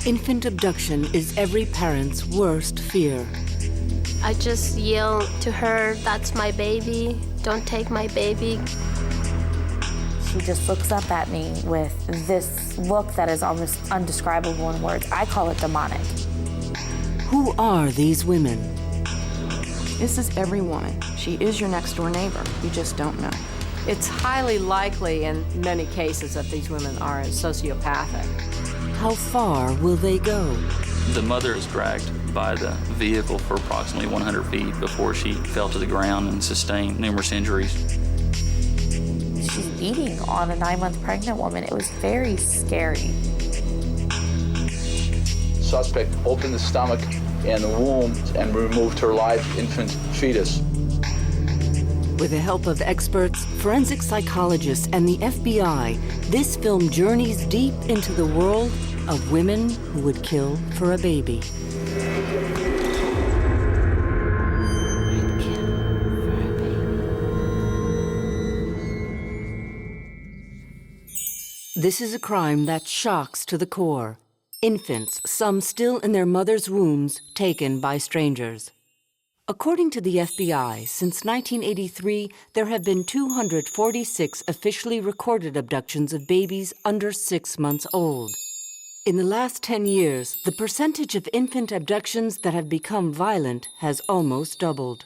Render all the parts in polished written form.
Infant abduction is every parent's worst fear. I just yell to her, "That's my baby, don't take my baby." She just looks up at me with this look that is almost undescribable in words. I call it demonic. Who are these women? This is every woman. She is your next door neighbor. You just don't know. It's highly likely in many cases that these women are sociopathic. How far will they go? The mother is dragged by the vehicle for approximately 100 feet before she fell to the ground and sustained numerous injuries. She's beating on a 9-month pregnant woman. It was very scary. Suspect opened the stomach and the womb and removed her live infant fetus. With the help of experts, forensic psychologists, and the FBI, this film journeys deep into the world of women who would kill for a baby. This is a crime that shocks to the core. Infants, some still in their mother's wombs, taken by strangers. According to the FBI, since 1983, there have been 246 officially recorded abductions of babies under 6 months old. In the last 10 years, the percentage of infant abductions that have become violent has almost doubled.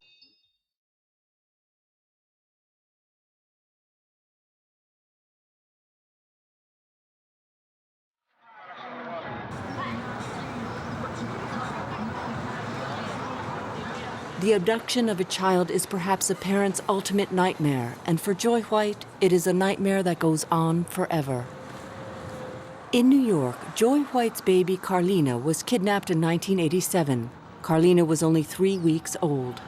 The abduction of a child is perhaps a parent's ultimate nightmare, and for Joy White, it is a nightmare that goes on forever. In New York, Joy White's baby Carlina was kidnapped in 1987. Carlina was only 3 weeks old.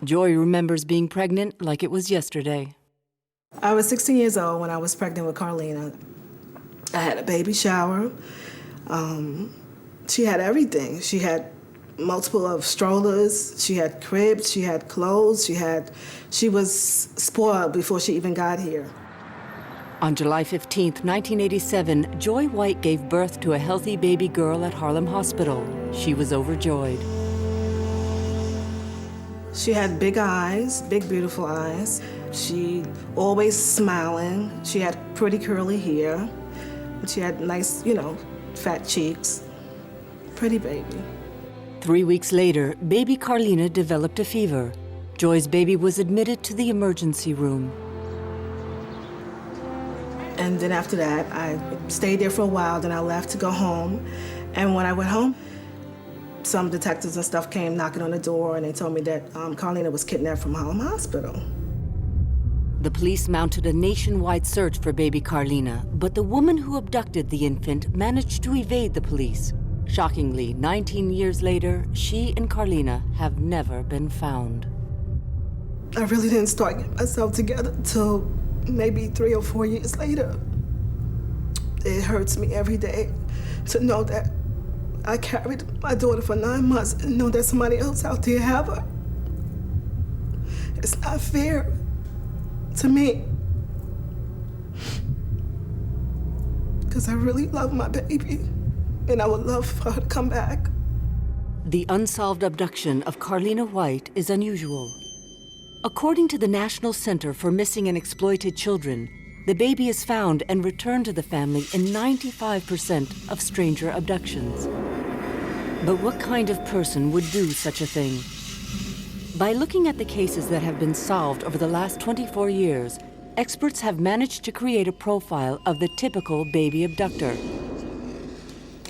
Joy remembers being pregnant like it was yesterday. I was 16 years old when I was pregnant with Carlina. I had a baby shower. She had everything. She had multiple of strollers, she had cribs, she had clothes, she was spoiled before she even got here. On July 15, 1987, Joy White gave birth to a healthy baby girl at Harlem Hospital. She was overjoyed. She had big eyes, big beautiful eyes. She always smiling. She had pretty curly hair. She had nice, fat cheeks. Pretty baby. 3 weeks later, baby Carlina developed a fever. Joy's baby was admitted to the emergency room. And then after that, I stayed there for a while, then I left to go home. And when I went home, some detectives and stuff came knocking on the door, and they told me that Carlina was kidnapped from Harlem Hospital. The police mounted a nationwide search for baby Carlina, but the woman who abducted the infant managed to evade the police. Shockingly, 19 years later, she and Carlina have never been found. I really didn't start getting myself together until maybe 3 or 4 years later. It hurts me every day to know that I carried my daughter for 9 months and know that somebody else out there have her. It's not fair to me. Because I really love my baby. And I would love for her to come back. The unsolved abduction of Carlina White is unusual. According to the National Center for Missing and Exploited Children, the baby is found and returned to the family in 95% of stranger abductions. But what kind of person would do such a thing? By looking at the cases that have been solved over the last 24 years, experts have managed to create a profile of the typical baby abductor.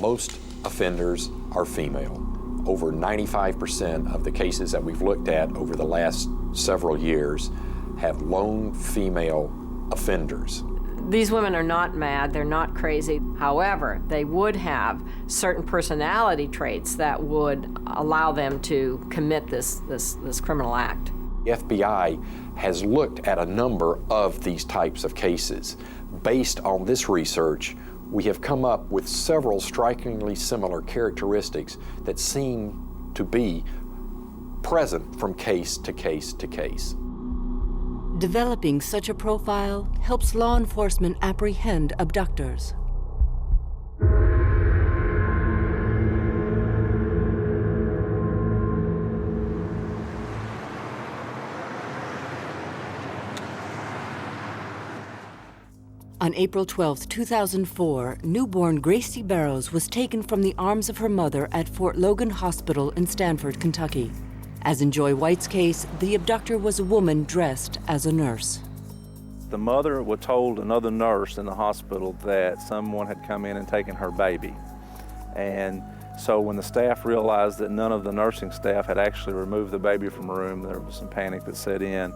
Most offenders are female. Over 95% of the cases that we've looked at over the last several years have lone female offenders. These women are not mad, they're not crazy. However, they would have certain personality traits that would allow them to commit this criminal act. The FBI has looked at a number of these types of cases. Based on this research, we have come up with several strikingly similar characteristics that seem to be present from case to case to case. Developing such a profile helps law enforcement apprehend abductors. On April 12, 2004, newborn Gracie Barrows was taken from the arms of her mother at Fort Logan Hospital in Stanford, Kentucky. As in Joy White's case, the abductor was a woman dressed as a nurse. The mother told another nurse in the hospital that someone had come in and taken her baby. And so when the staff realized that none of the nursing staff had actually removed the baby from the room, there was some panic that set in.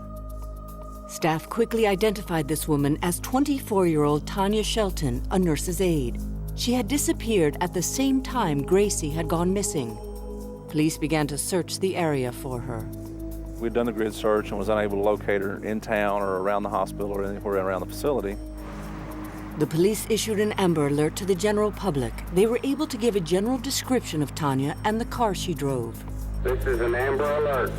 Staff quickly identified this woman as 24-year-old Tanya Shelton, a nurse's aide. She had disappeared at the same time Gracie had gone missing. Police began to search the area for her. We'd done the grid search and was unable to locate her in town or around the hospital or anywhere around the facility. The police issued an Amber Alert to the general public. They were able to give a general description of Tanya and the car she drove. This is an Amber Alert.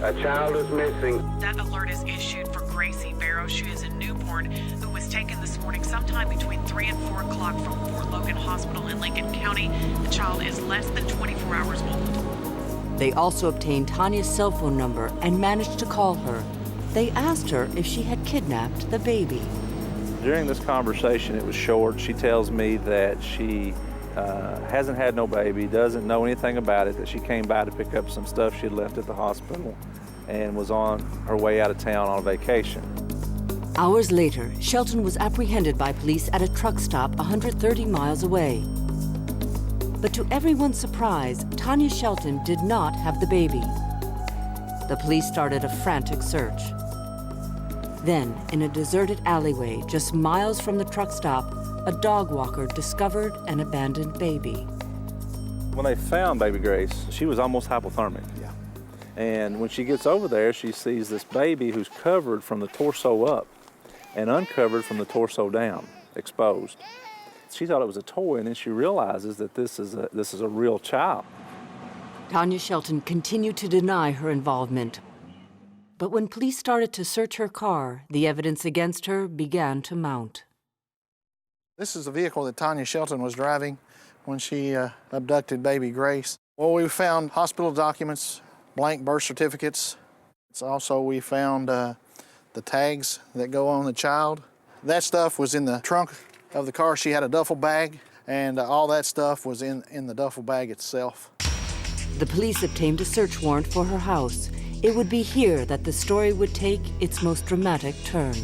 A child is missing. That alert is issued for Gracie Barrows. She is a newborn who was taken this morning sometime between 3 and 4 o'clock from Fort Logan Hospital in Lincoln County. The child is less than 24 hours old. They also obtained Tanya's cell phone number and managed to call her. They asked her if she had kidnapped the baby. During this conversation, it was short. She tells me that she hasn't had no baby, doesn't know anything about it, that she came by to pick up some stuff she had left at the hospital and was on her way out of town on a vacation. Hours later, Shelton was apprehended by police at a truck stop 130 miles away. But to everyone's surprise, Tanya Shelton did not have the baby. The police started a frantic search. Then, in a deserted alleyway just miles from the truck stop, a dog walker discovered an abandoned baby. When they found baby Grace, she was almost hypothermic. Yeah. And when she gets over there, she sees this baby who's covered from the torso up and uncovered from the torso down, exposed. She thought it was a toy, and then she realizes that this is a real child. Tanya Shelton continued to deny her involvement. But when police started to search her car, the evidence against her began to mount. This is the vehicle that Tanya Shelton was driving when she abducted baby Grace. Well, we found hospital documents, blank birth certificates. We found the tags that go on the child. That stuff was in the trunk of the car. She had a duffel bag, and all that stuff was in the duffel bag itself. The police obtained a search warrant for her house. It would be here that the story would take its most dramatic turn.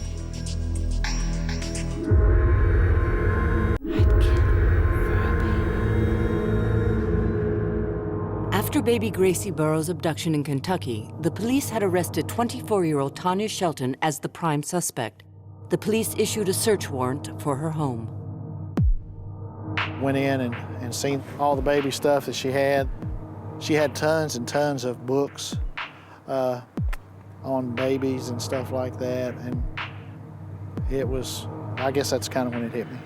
After baby Gracie Barrows' abduction in Kentucky, the police had arrested 24-year-old Tanya Shelton as the prime suspect. The police issued a search warrant for her home. Went in and seen all the baby stuff that she had. She had tons and tons of books on babies and stuff like that, and I guess that's kind of when it hit me.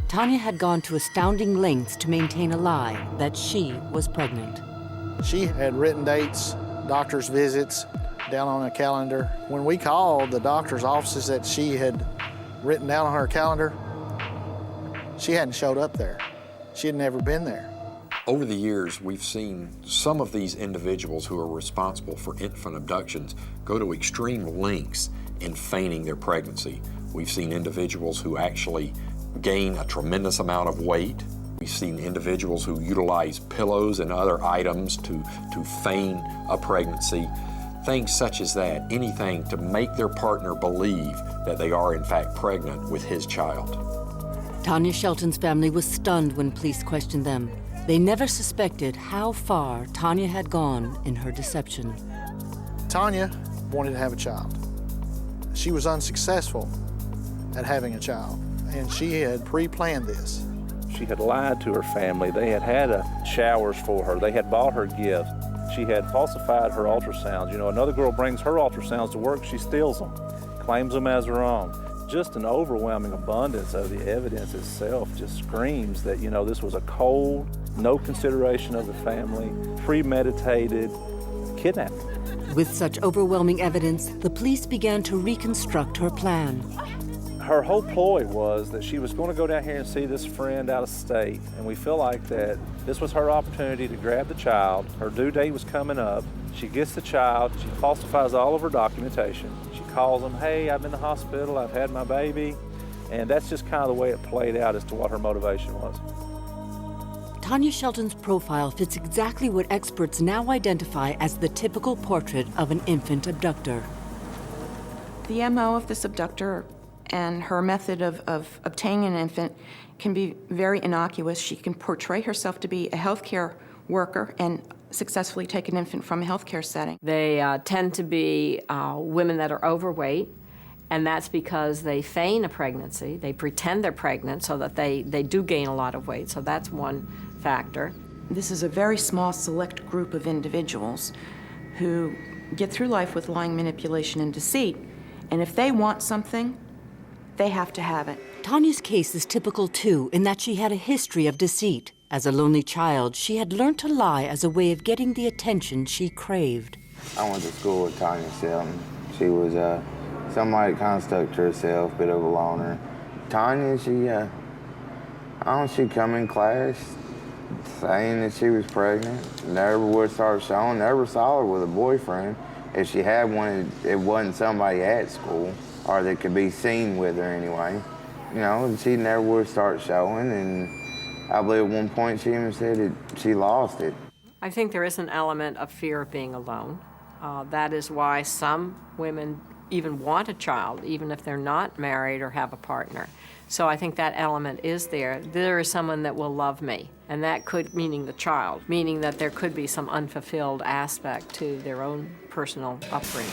Tanya had gone to astounding lengths to maintain a lie that she was pregnant. She had written dates, doctor's visits, down on a calendar. When we called the doctor's offices that she had written down on her calendar, she hadn't showed up there. She had never been there. Over the years, we've seen some of these individuals who are responsible for infant abductions go to extreme lengths in feigning their pregnancy. We've seen individuals who actually gain a tremendous amount of weight. We've seen individuals who utilize pillows and other items to feign a pregnancy. Things such as that, anything to make their partner believe that they are in fact pregnant with his child. Tanya Shelton's family was stunned when police questioned them. They never suspected how far Tanya had gone in her deception. Tanya wanted to have a child. She was unsuccessful at having a child, and she had pre-planned this. She had lied to her family. They had had showers for her. They had bought her gifts. She had falsified her ultrasounds. You know, another girl brings her ultrasounds to work, she steals them, claims them as her own. Just an overwhelming abundance of the evidence itself just screams that, you know, this was a cold, no consideration of the family, premeditated kidnapping. With such overwhelming evidence, the police began to reconstruct her plan. Her whole ploy was that she was going to go down here and see this friend out of state, and we feel like that this was her opportunity to grab the child. Her due date was coming up. She gets the child, she falsifies all of her documentation. She calls them, hey, I'm in the hospital, I've had my baby. And that's just kind of the way it played out as to what her motivation was. Tanya Shelton's profile fits exactly what experts now identify as the typical portrait of an infant abductor. The MO of this abductor and her method of obtaining an infant can be very innocuous. She can portray herself to be a healthcare worker and successfully take an infant from a healthcare setting. They tend to be women that are overweight, and that's because they feign a pregnancy. They pretend they're pregnant so that they do gain a lot of weight, so that's one factor. This is a very small, select group of individuals who get through life with lying, manipulation, and deceit, and if they want something, they have to have it. Tanya's case is typical, too, in that she had a history of deceit. As a lonely child, she had learned to lie as a way of getting the attention she craved. I went to school with Tanya Shelton. She was somebody kind of stuck to herself, bit of a loner. Tanya, she'd come in class saying that she was pregnant, never would start showing, never saw her with a boyfriend. If she had one, it wasn't somebody at school or that could be seen with her anyway. You know, she never would start showing, and I believe at one point she even said that she lost it. I think there is an element of fear of being alone. That is why some women even want a child, even if they're not married or have a partner. So I think that element is there. There is someone that will love me, and that could, meaning the child, meaning that there could be some unfulfilled aspect to their own personal upbringing.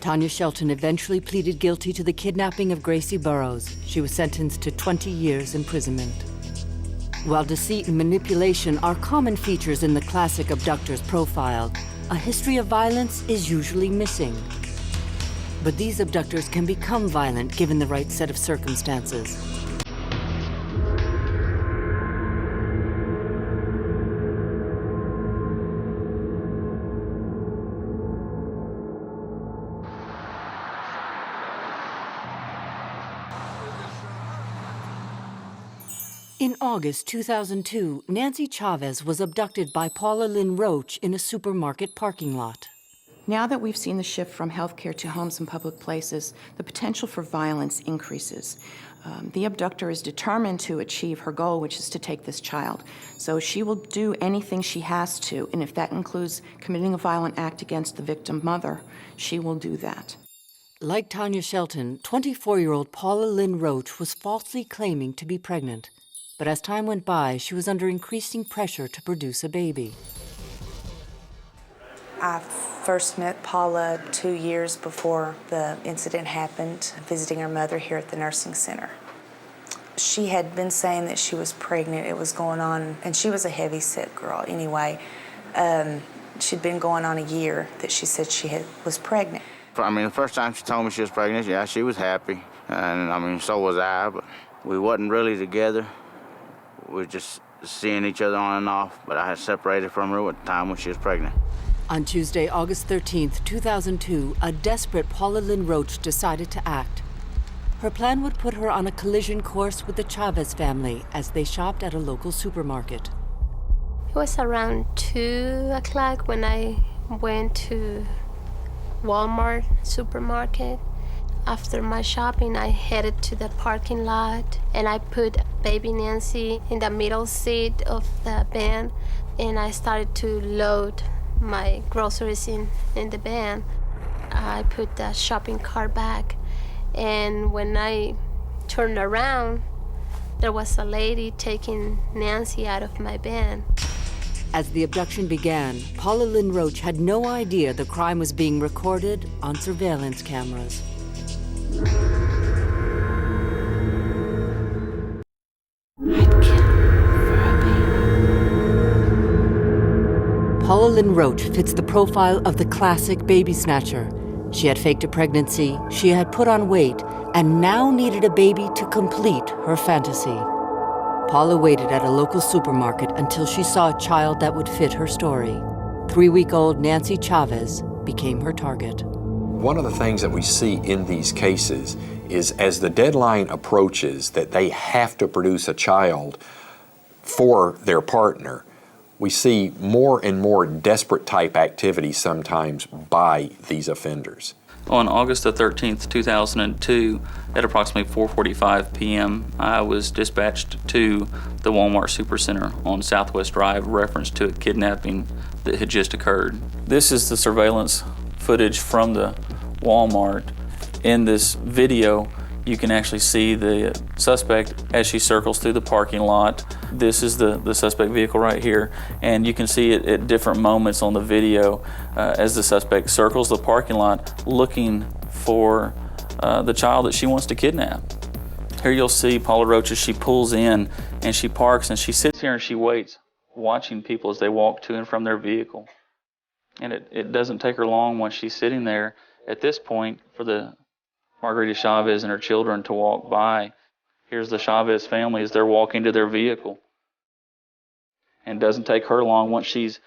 Tanya Shelton eventually pleaded guilty to the kidnapping of Gracie Barrows. She was sentenced to 20 years imprisonment. While deceit and manipulation are common features in the classic abductor's profile, a history of violence is usually missing. But these abductors can become violent given the right set of circumstances. In August 2002, Nancy Chavez was abducted by Paula Lynn Roach in a supermarket parking lot. Now that we've seen the shift from healthcare to homes and public places, the potential for violence increases. The abductor is determined to achieve her goal, which is to take this child. So she will do anything she has to, and if that includes committing a violent act against the victim mother, she will do that. Like Tanya Shelton, 24-year-old Paula Lynn Roach was falsely claiming to be pregnant. But as time went by, she was under increasing pressure to produce a baby. I first met Paula 2 years before the incident happened, visiting her mother here at the nursing center. She had been saying that she was pregnant, it was going on, and she was a heavy-set girl anyway. She'd been going on a year that she said she was pregnant. I mean, the first time she told me she was pregnant, yeah, she was happy. And I mean, so was I, but we wasn't really together. We were just seeing each other on and off, but I had separated from her at the time when she was pregnant. On Tuesday, August 13th, 2002, a desperate Paula Lynn Roach decided to act. Her plan would put her on a collision course with the Chavez family as they shopped at a local supermarket. It was around 2 o'clock when I went to Walmart supermarket. After my shopping, I headed to the parking lot and I put baby Nancy in the middle seat of the van and I started to load my groceries in the van. I put the shopping cart back, and when I turned around, there was a lady taking Nancy out of my van. As the abduction began, Paula Lynn Roach had no idea the crime was being recorded on surveillance cameras. Paula Lynn Roach fits the profile of the classic baby snatcher. She had faked a pregnancy, she had put on weight, and now needed a baby to complete her fantasy. Paula waited at a local supermarket until she saw a child that would fit her story. 3-week-old Nancy Chavez became her target. One of the things that we see in these cases is as the deadline approaches that they have to produce a child for their partner, we see more and more desperate type activity sometimes by these offenders. On August the 13th, 2002, at approximately 4:45 p.m., I was dispatched to the Walmart Supercenter on Southwest Drive, reference to a kidnapping that had just occurred. This is the surveillance footage from the Walmart. In this video, you can actually see the suspect as she circles through the parking lot. This is the suspect vehicle right here, and you can see it at different moments on the video as the suspect circles the parking lot looking for the child that she wants to kidnap. Here you'll see Paula Roach as she pulls in and she parks and she sits here and she waits, watching people as they walk to and from their vehicle. And it doesn't take her long once she's sitting there at this point for the Margarita Chavez and her children to walk by. Here's the Chavez family as they're walking to their vehicle. And it doesn't take her long once she's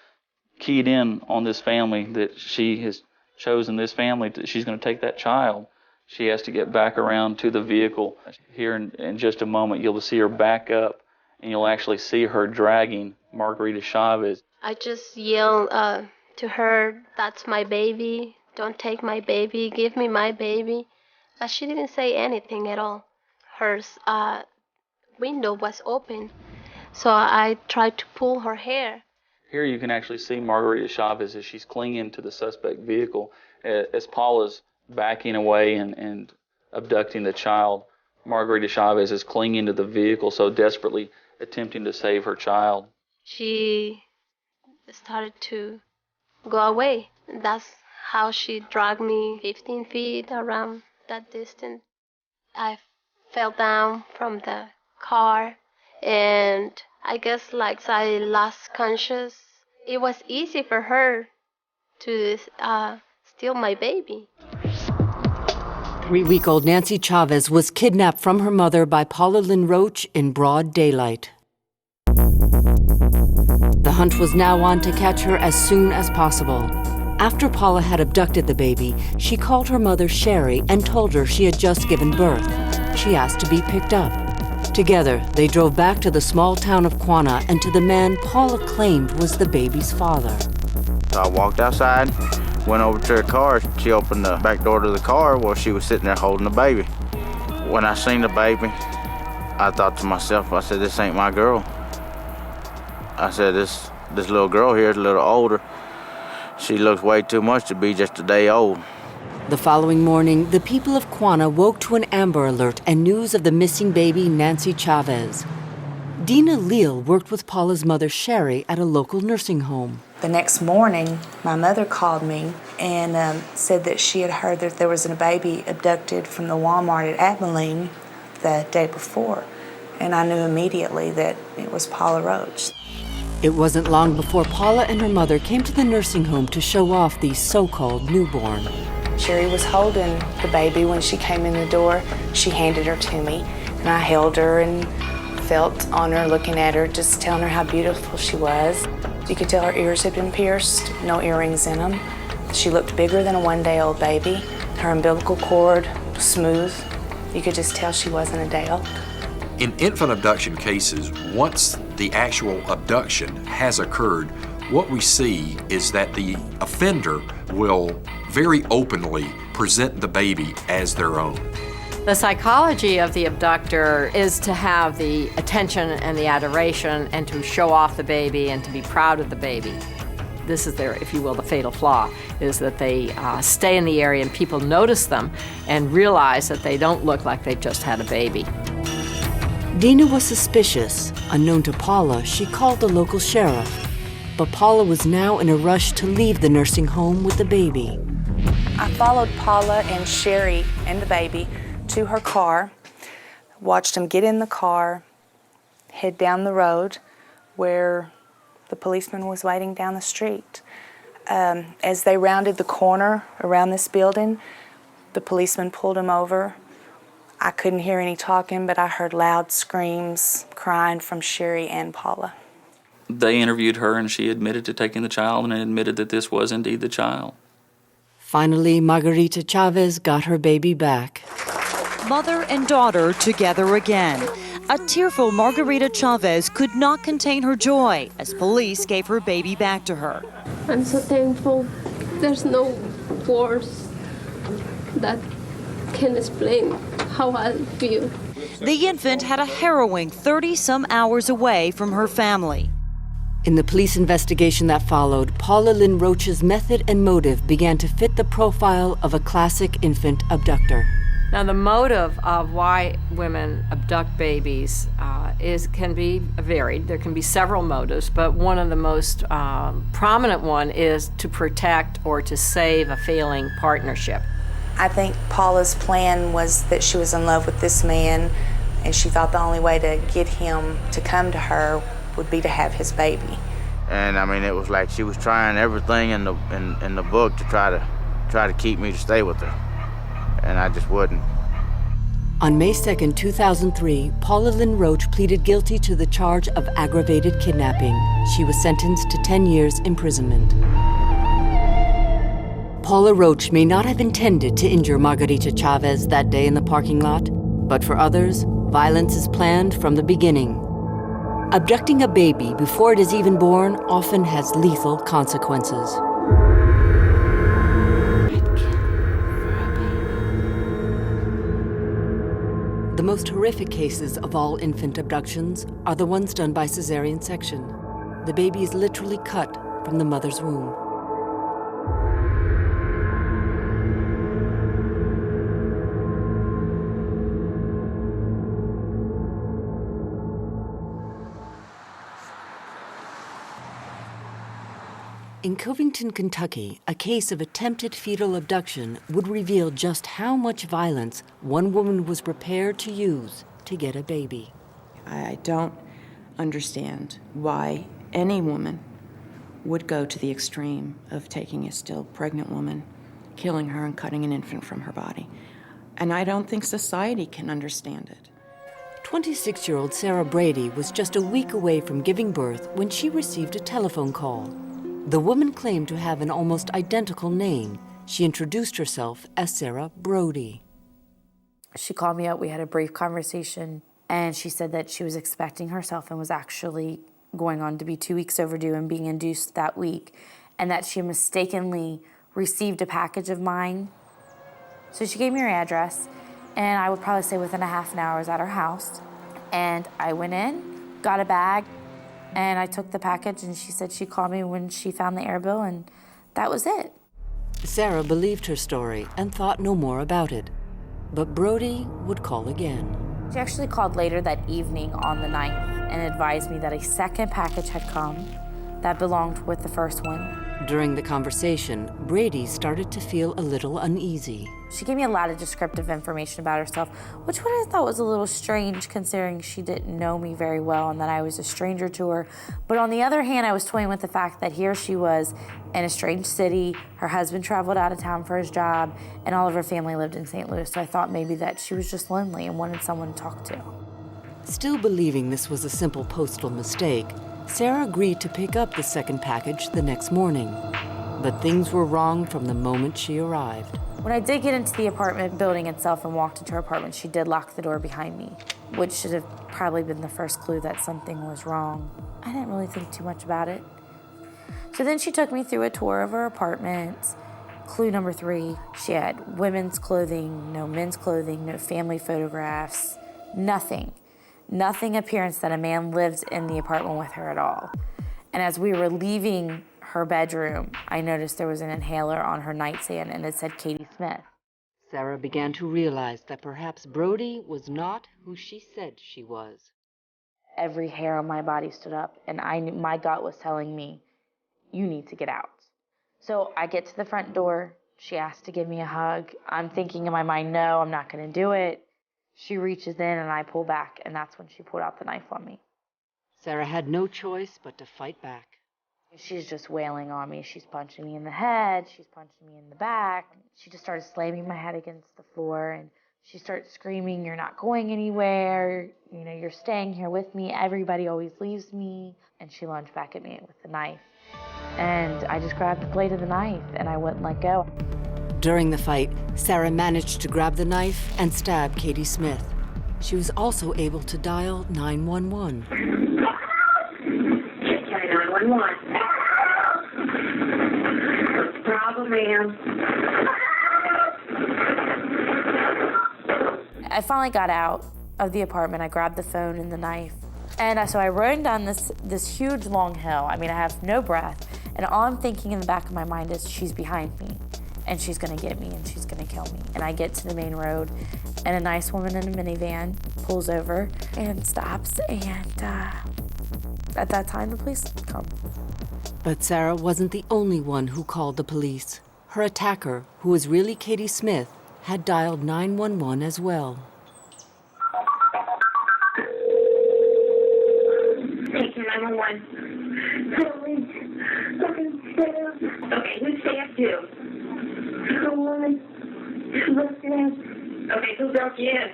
keyed in on this family, that she has chosen this family, that she's going to take that child. She has to get back around to the vehicle. Here in just a moment, you'll see her back up, and you'll actually see her dragging Margarita Chavez. I just yelled to her, "That's my baby. Don't take my baby. Give me my baby." But she didn't say anything at all. Her window was open, so I tried to pull her hair. Here you can actually see Margarita Chavez as she's clinging to the suspect vehicle. As Paula's backing away and abducting the child, Margarita Chavez is clinging to the vehicle, so desperately attempting to save her child. She started to go away. That's how she dragged me 15 feet around that distance. I fell down from the car, and I guess like I lost conscious. It was easy for her to steal my baby. 3-week-old Nancy Chavez was kidnapped from her mother by Paula Lynn Roach in broad daylight. The hunt was now on to catch her as soon as possible. After Paula had abducted the baby, she called her mother Sherry and told her she had just given birth. She asked to be picked up. Together, they drove back to the small town of Quanah and to the man Paula claimed was the baby's father. So I walked outside, went over to her car. She opened the back door to the car while she was sitting there holding the baby. When I seen the baby, I thought to myself, I said, "This ain't my girl." I said, this little girl here is a little older. She looks way too much to be just a day old. The following morning, the people of Quanah woke to an Amber Alert and news of the missing baby, Nancy Chavez. Dina Leal worked with Paula's mother, Sherry, at a local nursing home. The next morning, my mother called me and said that she had heard that there was a baby abducted from the Walmart at Abilene the day before. And I knew immediately that it was Paula Roach. It wasn't long before Paula and her mother came to the nursing home to show off the so-called newborn. Sherry was holding the baby when she came in the door. She handed her to me, and I held her and felt on her, looking at her, just telling her how beautiful she was. You could tell her ears had been pierced, no earrings in them. She looked bigger than a one-day-old baby. Her umbilical cord was smooth. You could just tell she wasn't a day old. In infant abduction cases, once the actual abduction has occurred, what we see is that the offender will very openly present the baby as their own. The psychology of the abductor is to have the attention and the adoration and to show off the baby and to be proud of the baby. This is their, if you will, the fatal flaw, is that they stay in the area and people notice them and realize that they don't look like they've just had a baby. Dina was suspicious. Unknown to Paula, she called the local sheriff. But Paula was now in a rush to leave the nursing home with the baby. I followed Paula and Sherry and the baby to her car, watched them get in the car, head down the road where the policeman was waiting down the street. As they rounded the corner around this building, the policeman pulled him over. I couldn't hear any talking, but I heard loud screams, crying from Sherry and Paula. They interviewed her and she admitted to taking the child and admitted that this was indeed the child. Finally, Margarita Chavez got her baby back. Mother and daughter together again. A tearful Margarita Chavez could not contain her joy as police gave her baby back to her. I'm so thankful. There's no words. that can explain how I feel. The infant had a harrowing 30-some hours away from her family. In the police investigation that followed, Paula Lynn Roach's method and motive began to fit the profile of a classic infant abductor. Now, the motive of why women abduct babies can be varied. There can be several motives, but one of the most prominent one is to protect or to save a failing partnership. I think Paula's plan was that she was in love with this man, and she thought the only way to get him to come to her would be to have his baby. And I mean, it was like she was trying everything in the book to try to keep me to stay with her, and I just wouldn't. On May 2, 2003, Paula Lynn Roach pleaded guilty to the charge of aggravated kidnapping. She was sentenced to 10 years imprisonment. Paula Roach may not have intended to injure Margarita Chavez that day in the parking lot, but for others, violence is planned from the beginning. Abducting a baby before it is even born often has lethal consequences. The most horrific cases of all infant abductions are the ones done by cesarean section. The baby is literally cut from the mother's womb. In Covington, Kentucky, a case of attempted fetal abduction would reveal just how much violence one woman was prepared to use to get a baby. I don't understand why any woman would go to the extreme of taking a still pregnant woman, killing her, and cutting an infant from her body. And I don't think society can understand it. 26-year-old Sarah Brady was just a week away from giving birth when she received a telephone call. The woman claimed to have an almost identical name. She introduced herself as Sarah Brody. She called me up, we had a brief conversation, and she said that she was expecting herself and was actually going on to be 2 weeks overdue and being induced that week, and that she mistakenly received a package of mine. So she gave me her address, and I would probably say within a half an hour I was at her house. And I went in, got a bag, and I took the package, and she said she'd call me when she found the air bill, and that was it. Sarah believed her story and thought no more about it. But Brody would call again. She actually called later that evening on the 9th and advised me that a second package had come that belonged with the first one. During the conversation, Brady started to feel a little uneasy. She gave me a lot of descriptive information about herself, which what I thought was a little strange considering she didn't know me very well and that I was a stranger to her. But on the other hand, I was toying with the fact that here she was in a strange city, her husband traveled out of town for his job, and all of her family lived in St. Louis, so I thought maybe that she was just lonely and wanted someone to talk to. Still believing this was a simple postal mistake, Sarah agreed to pick up the second package the next morning. But things were wrong from the moment she arrived. When I did get into the apartment building itself and walked into her apartment, she did lock the door behind me, which should have probably been the first clue that something was wrong. I didn't really think too much about it. So then she took me through a tour of her apartment. Clue number 3, she had women's clothing, no men's clothing, no family photographs, nothing. Nothing appearance that a man lived in the apartment with her at all. And as we were leaving her bedroom, I noticed there was an inhaler on her nightstand and it said Katie Smith. Sarah began to realize that perhaps Brody was not who she said she was. Every hair on my body stood up and I knew my gut was telling me, you need to get out. So I get to the front door. She asked to give me a hug. I'm thinking in my mind, no, I'm not going to do it. She reaches in and I pull back, and that's when she pulled out the knife on me. Sarah had no choice but to fight back. She's just wailing on me. She's punching me in the head. She's punching me in the back. She just started slamming my head against the floor, and she started screaming, you're not going anywhere. You know, you're staying here with me. Everybody always leaves me. And she lunged back at me with the knife. And I just grabbed the blade of the knife, and I wouldn't let go. During the fight, Sarah managed to grab the knife and stab Katie Smith. She was also able to dial 911. 911. Problem, ma'am. I finally got out of the apartment. I grabbed the phone and the knife. And so I rode down this huge long hill. I mean, I have no breath. And all I'm thinking in the back of my mind is she's behind me and she's gonna get me and she's gonna kill me. And I get to the main road and a nice woman in a minivan pulls over and stops. And at that time, the police come. But Sarah wasn't the only one who called the police. Her attacker, who was really Katie Smith, had dialed 911 as well. Take 911. Police. Okay, who's staff to? The woman. What's that? Okay, who broke you in?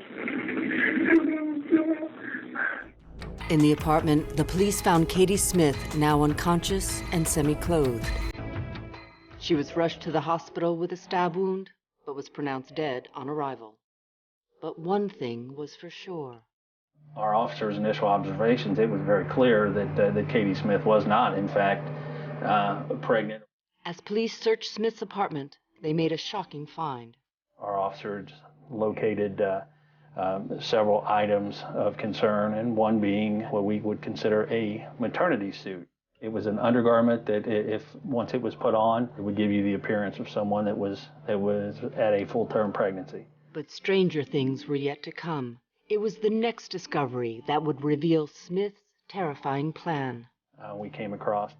In the apartment, the police found Katie Smith, now unconscious and semi-clothed. She was rushed to the hospital with a stab wound, but was pronounced dead on arrival. But one thing was for sure. Our officers' initial observations, it was very clear that Katie Smith was not, in fact, pregnant. As police searched Smith's apartment, they made a shocking find. Our officers located several items of concern, and one being what we would consider a maternity suit. It was an undergarment that, if once it was put on, it would give you the appearance of someone that was at a full-term pregnancy. But stranger things were yet to come. It was the next discovery that would reveal Smith's terrifying plan. We came across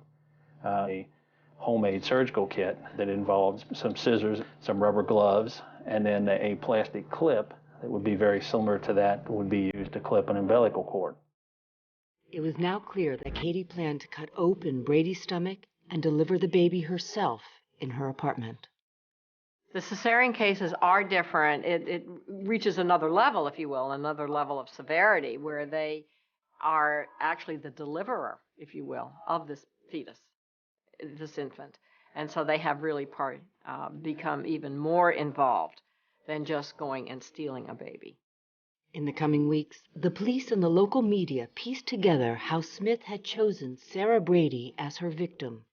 a homemade surgical kit that involved some scissors, some rubber gloves, and then a plastic clip that would be very similar to that would be used to clip an umbilical cord. It was now clear that Katie planned to cut open Brady's stomach and deliver the baby herself in her apartment. The cesarean cases are different. It reaches another level, if you will, another level of severity, where they are actually the deliverer, if you will, of this fetus, this infant. And so they have really become even more involved than just going and stealing a baby. In the coming weeks, the police and the local media pieced together how Smith had chosen Sarah Brady as her victim.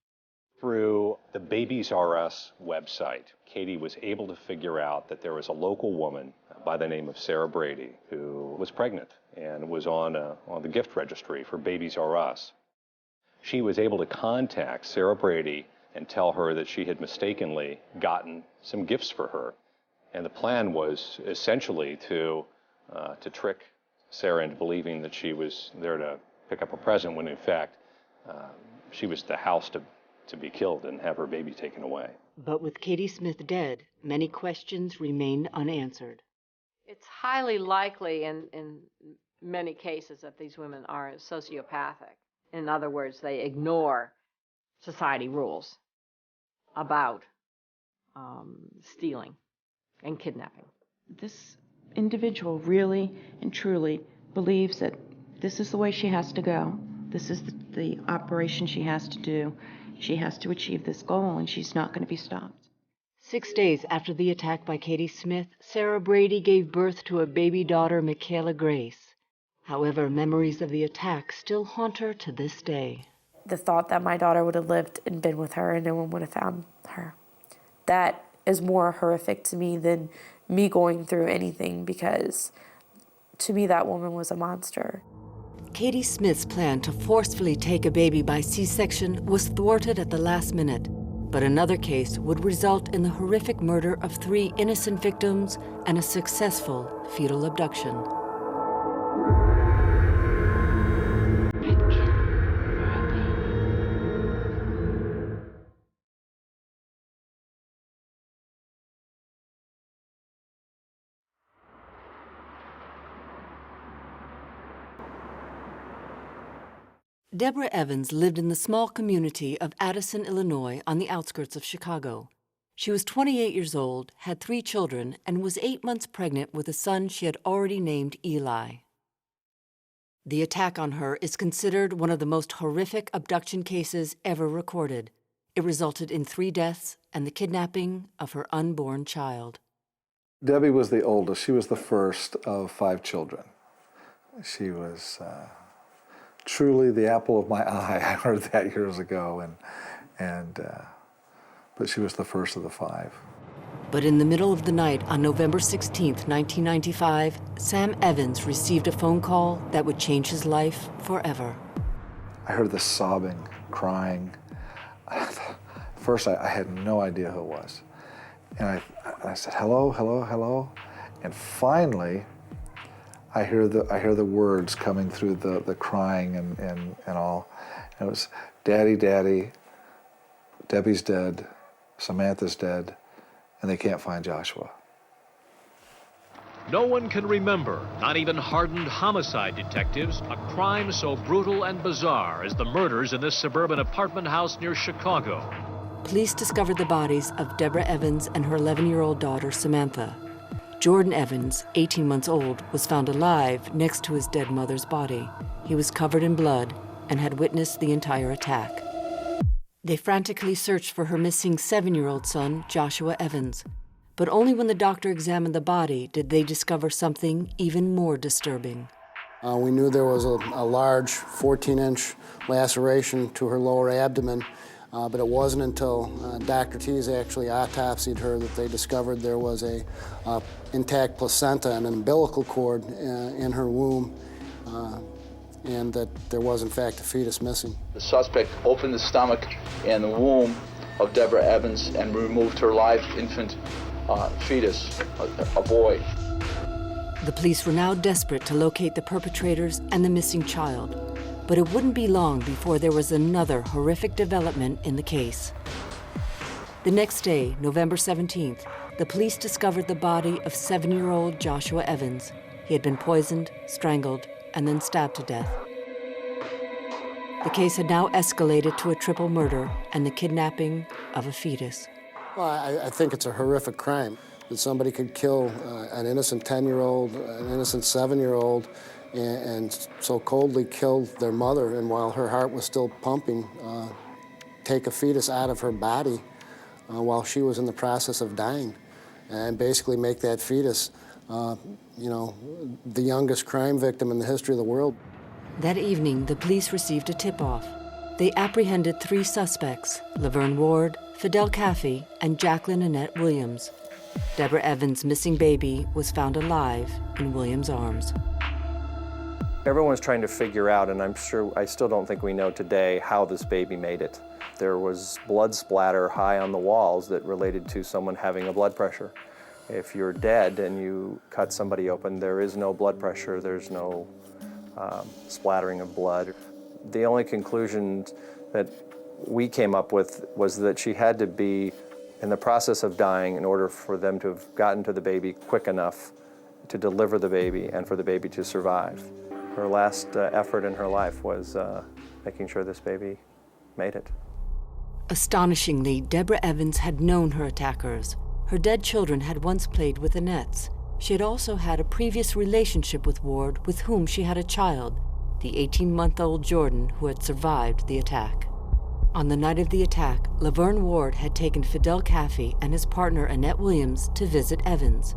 Through the Babies R Us website, Katie was able to figure out that there was a local woman by the name of Sarah Brady who was pregnant and was on the gift registry for Babies R Us. She was able to contact Sarah Brady and tell her that she had mistakenly gotten some gifts for her. And the plan was essentially to trick Sarah into believing that she was there to pick up a present when in fact she was at the house to be killed and have her baby taken away. But with Katie Smith dead, many questions remained unanswered. It's highly likely in many cases that these women are sociopathic. In other words, they ignore society rules about stealing and kidnapping. This individual really and truly believes that this is the way she has to go. This is the operation she has to do. She has to achieve this goal, and she's not going to be stopped. 6 days after the attack by Katie Smith, Sarah Brady gave birth to a baby daughter, Michaela Grace. However, memories of the attack still haunt her to this day. The thought that my daughter would have lived and been with her and no one would have found her, that is more horrific to me than me going through anything, because to me that woman was a monster. Katie Smith's plan to forcefully take a baby by C-section was thwarted at the last minute, but another case would result in the horrific murder of 3 innocent victims and a successful fetal abduction. Deborah Evans lived in the small community of Addison, Illinois, on the outskirts of Chicago. She was 28 years old, had 3 children, and was 8 months pregnant with a son she had already named Eli. The attack on her is considered one of the most horrific abduction cases ever recorded. It resulted in 3 deaths and the kidnapping of her unborn child. Debbie was the oldest. She was the first of 5 children. She was truly the apple of my eye. I heard that years ago, but she was the first of the 5. But in the middle of the night on November 16, 1995, Sam Evans received a phone call that would change his life forever. I heard the sobbing, crying. First, I had no idea who it was. And I said, hello, hello, hello. And finally, I hear the words coming through the crying and all. And it was, Daddy, Daddy, Debbie's dead, Samantha's dead, and they can't find Joshua. No one can remember, not even hardened homicide detectives, a crime so brutal and bizarre as the murders in this suburban apartment house near Chicago. Police discovered the bodies of Deborah Evans and her 11-year-old daughter, Samantha. Jordan Evans, 18 months old, was found alive next to his dead mother's body. He was covered in blood and had witnessed the entire attack. They frantically searched for her missing 7-year-old son, Joshua Evans. But only when the doctor examined the body did they discover something even more disturbing. We knew there was a large 14-inch laceration to her lower abdomen, but it wasn't until Dr. Tees actually autopsied her that they discovered there was a intact placenta and an umbilical cord in her womb, and that there was, in fact, a fetus missing. The suspect opened the stomach and the womb of Deborah Evans and removed her live infant fetus, a boy. The police were now desperate to locate the perpetrators and the missing child, but it wouldn't be long before there was another horrific development in the case. The next day, November 17th, the police discovered the body of 7-year-old Joshua Evans. He had been poisoned, strangled, and then stabbed to death. The case had now escalated to a triple murder and the kidnapping of a fetus. Well, I think it's a horrific crime that somebody could kill an innocent 10-year-old, an innocent 7-year-old, and so coldly kill their mother, and while her heart was still pumping, take a fetus out of her body while she was in the process of dying, and basically make that fetus, the youngest crime victim in the history of the world. That evening, the police received a tip-off. They apprehended 3 suspects, Laverne Ward, Fidel Caffey, and Jacqueline Annette Williams. Deborah Evans' missing baby was found alive in Williams' arms. Everyone's trying to figure out, and I still don't think we know today, how this baby made it. There was blood splatter high on the walls that related to someone having a blood pressure. If you're dead and you cut somebody open, there is no blood pressure, there's no splattering of blood. The only conclusion that we came up with was that she had to be in the process of dying in order for them to have gotten to the baby quick enough to deliver the baby and for the baby to survive. Her last effort in her life was making sure this baby made it. Astonishingly, Deborah Evans had known her attackers. Her dead children had once played with Annette's. She had also had a previous relationship with Ward, with whom she had a child, the 18-month-old Jordan, who had survived the attack. On the night of the attack, Laverne Ward had taken Fidel Caffey and his partner Annette Williams to visit Evans.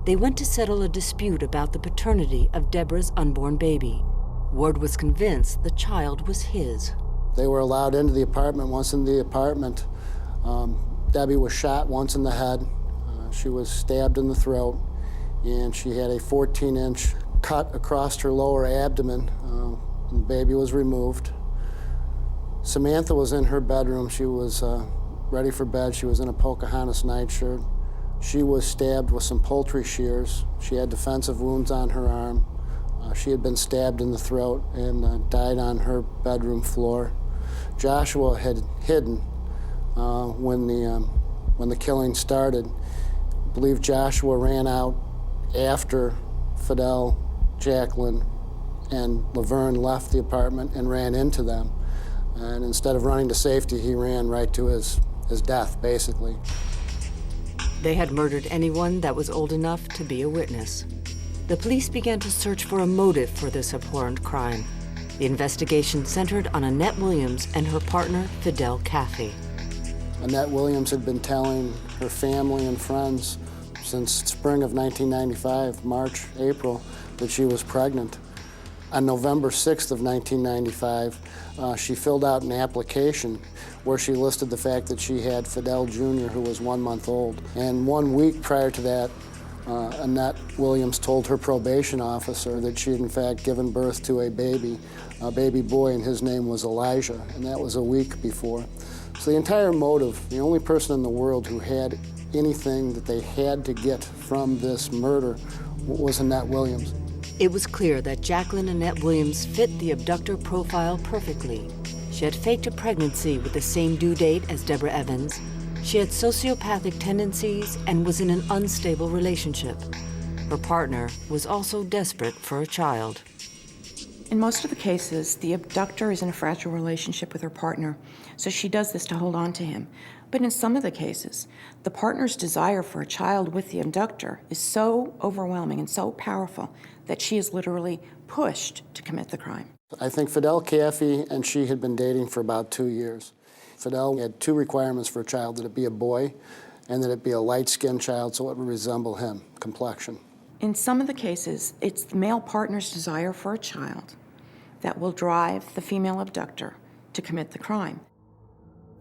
They went to settle a dispute about the paternity of Deborah's unborn baby. Ward was convinced the child was his. They were allowed into the apartment. Once in the apartment, Debbie was shot once in the head. She was stabbed in the throat, and she had a 14-inch cut across her lower abdomen. The baby was removed. Samantha was in her bedroom. She was ready for bed. She was in a Pocahontas nightshirt. She was stabbed with some poultry shears. She had defensive wounds on her arm. She had been stabbed in the throat and died on her bedroom floor. Joshua had hidden when the killing started. I believe Joshua ran out after Fidel, Jacqueline, and Laverne left the apartment and ran into them. And instead of running to safety, he ran right to his death, basically. They had murdered anyone that was old enough to be a witness. The police began to search for a motive for this abhorrent crime. The investigation centered on Annette Williams and her partner, Fidel Caffey. Annette Williams had been telling her family and friends since spring of 1995, March, April, that she was pregnant. On November 6th of 1995, she filled out an application where she listed the fact that she had Fidel Jr., who was 1 month old. And 1 week prior to that, Annette Williams told her probation officer that she had in fact given birth to a baby boy, and his name was Elijah, and that was a week before. So the entire motive, the only person in the world who had anything that they had to get from this murder was Annette Williams. It was clear that Jacqueline Annette Williams fit the abductor profile perfectly. She had faked a pregnancy with the same due date as Deborah Evans. She had sociopathic tendencies and was in an unstable relationship. Her partner was also desperate for a child. In most of the cases, the abductor is in a fragile relationship with her partner, so she does this to hold on to him. But in some of the cases, the partner's desire for a child with the abductor is so overwhelming and so powerful that she is literally pushed to commit the crime. I think Fidel Caffey and she had been dating for about 2 years. Fidel had 2 requirements for a child, that it be a boy and that it be a light-skinned child so it would resemble him, complexion. In some of the cases, it's the male partner's desire for a child that will drive the female abductor to commit the crime.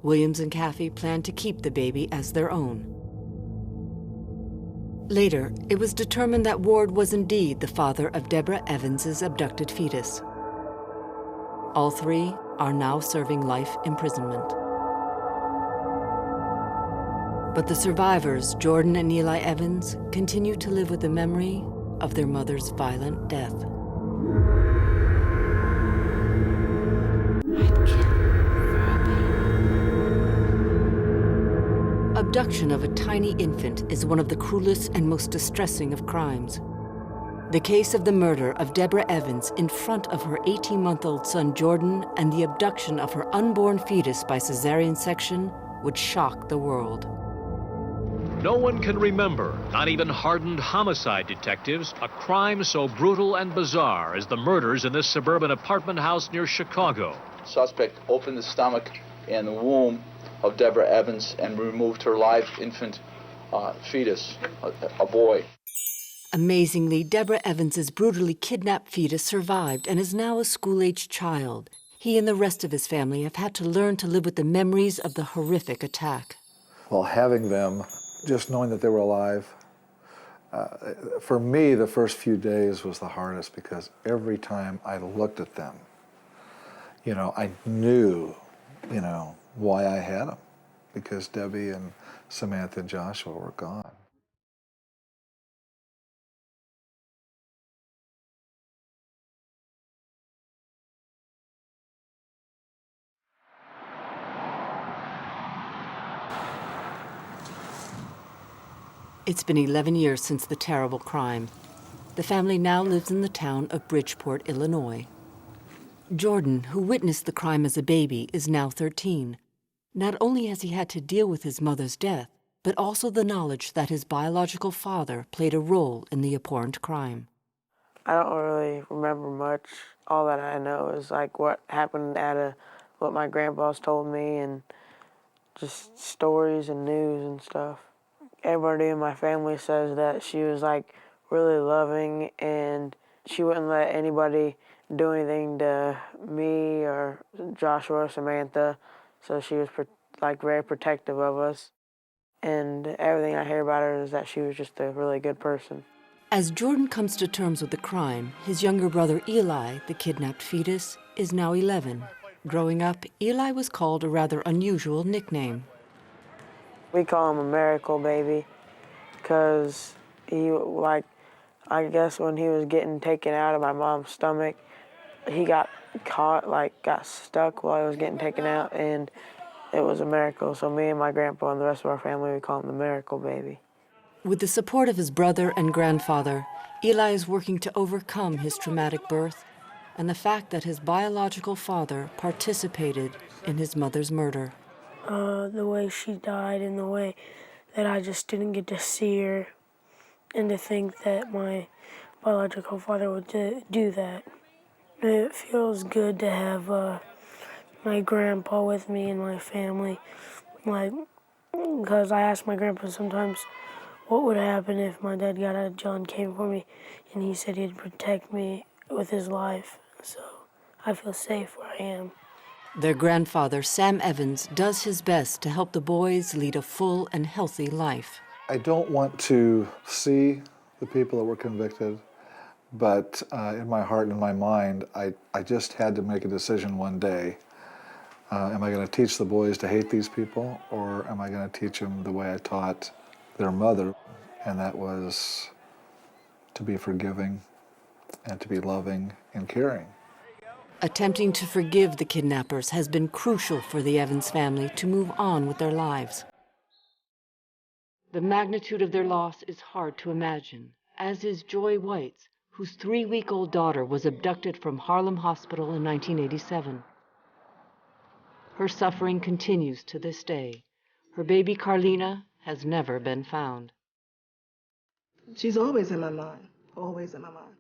Williams and Caffey planned to keep the baby as their own. Later, it was determined that Ward was indeed the father of Deborah Evans's abducted fetus. All 3 are now serving life imprisonment. But the survivors, Jordan and Eli Evans, continue to live with the memory of their mother's violent death. Abduction of a tiny infant is one of the cruelest and most distressing of crimes. The case of the murder of Deborah Evans in front of her 18-month-old son Jordan and the abduction of her unborn fetus by cesarean section would shock the world. No one can remember, not even hardened homicide detectives, a crime so brutal and bizarre as the murders in this suburban apartment house near Chicago. Suspect opened the stomach and the womb of Deborah Evans and removed her live infant fetus, a boy. Amazingly, Deborah Evans's brutally kidnapped fetus survived and is now a school-aged child. He and the rest of his family have had to learn to live with the memories of the horrific attack. Well, having them, just knowing that they were alive, for me, the first few days was the hardest because every time I looked at them, I knew, why I had them, because Debbie and Samantha and Joshua were gone. It's been 11 years since the terrible crime. The family now lives in the town of Bridgeport, Illinois. Jordan, who witnessed the crime as a baby, is now 13. Not only has he had to deal with his mother's death, but also the knowledge that his biological father played a role in the abhorrent crime. I don't really remember much. All that I know is what happened what my grandpa's told me and just stories and news and stuff. Everybody in my family says that she was really loving and she wouldn't let anybody do anything to me or Joshua or Samantha. So she was very protective of us. And everything I hear about her is that she was just a really good person. As Jordan comes to terms with the crime, his younger brother Eli, the kidnapped fetus, is now 11. Growing up, Eli was called a rather unusual nickname. We call him a miracle baby because he, I guess when he was getting taken out of my mom's stomach, he got caught, got stuck while he was getting taken out, and it was a miracle. So me and my grandpa and the rest of our family, we call him the miracle baby. With the support of his brother and grandfather, Eli is working to overcome his traumatic birth and the fact that his biological father participated in his mother's murder. The way she died and the way that I just didn't get to see her, and to think that my biological father would do that. It feels good to have my grandpa with me and my family, because I ask my grandpa sometimes what would happen if my dad got out of jail and came for me, and he said he'd protect me with his life. so I feel safe where I am. Their grandfather, Sam Evans, does his best to help the boys lead a full and healthy life. I don't want to see the people that were convicted, but in my heart and in my mind, I just had to make a decision one day. Am I going to teach the boys to hate these people, or am I going to teach them the way I taught their mother? And that was to be forgiving and to be loving and caring. Attempting to forgive the kidnappers has been crucial for the Evans family to move on with their lives. The magnitude of their loss is hard to imagine, as is Joy White's, whose 3-week-old daughter was abducted from Harlem Hospital in 1987. Her suffering continues to this day. Her baby Carlina has never been found. She's always in my mind, always in my mind.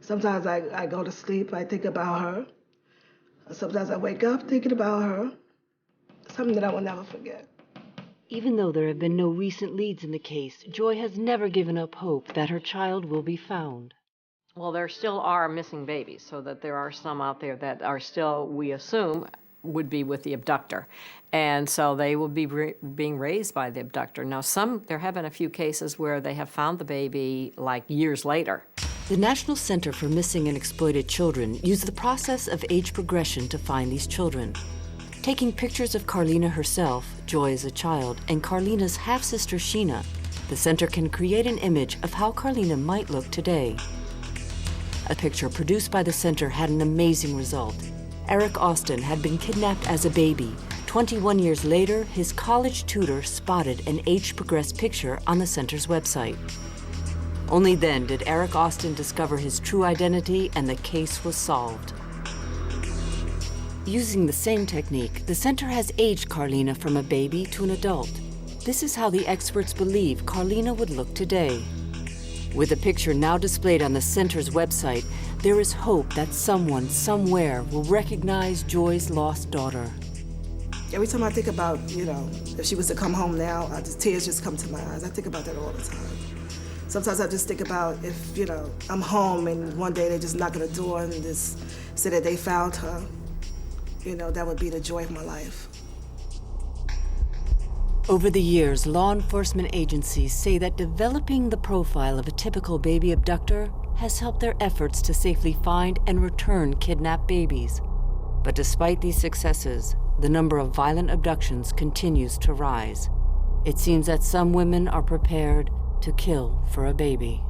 Sometimes I go to sleep, I think about her. Sometimes I wake up thinking about her. Something that I will never forget. Even though there have been no recent leads in the case, Joy has never given up hope that her child will be found. Well, there still are missing babies, so that there are some out there that are still, we assume, would be with the abductor. And so they will be being raised by the abductor. Now, there have been a few cases where they have found the baby like years later. The National Center for Missing and Exploited Children used the process of age progression to find these children. Taking pictures of Carlina herself, Joy as a child, and Carlina's half-sister Sheena, the center can create an image of how Carlina might look today. A picture produced by the center had an amazing result. Eric Austin had been kidnapped as a baby. 21 years later, his college tutor spotted an age-progressed picture on the center's website. Only then did Eric Austin discover his true identity, and the case was solved. Using the same technique, the center has aged Carlina from a baby to an adult. This is how the experts believe Carlina would look today. With the picture now displayed on the center's website, there is hope that someone, somewhere, will recognize Joy's lost daughter. Every time I think about, if she was to come home now, tears just come to my eyes. I think about that all the time. Sometimes I just think about if, I'm home and one day they just knock on the door and just say that they found her, that would be the joy of my life. Over the years, law enforcement agencies say that developing the profile of a typical baby abductor has helped their efforts to safely find and return kidnapped babies. But despite these successes, the number of violent abductions continues to rise. It seems that some women are prepared to kill for a baby.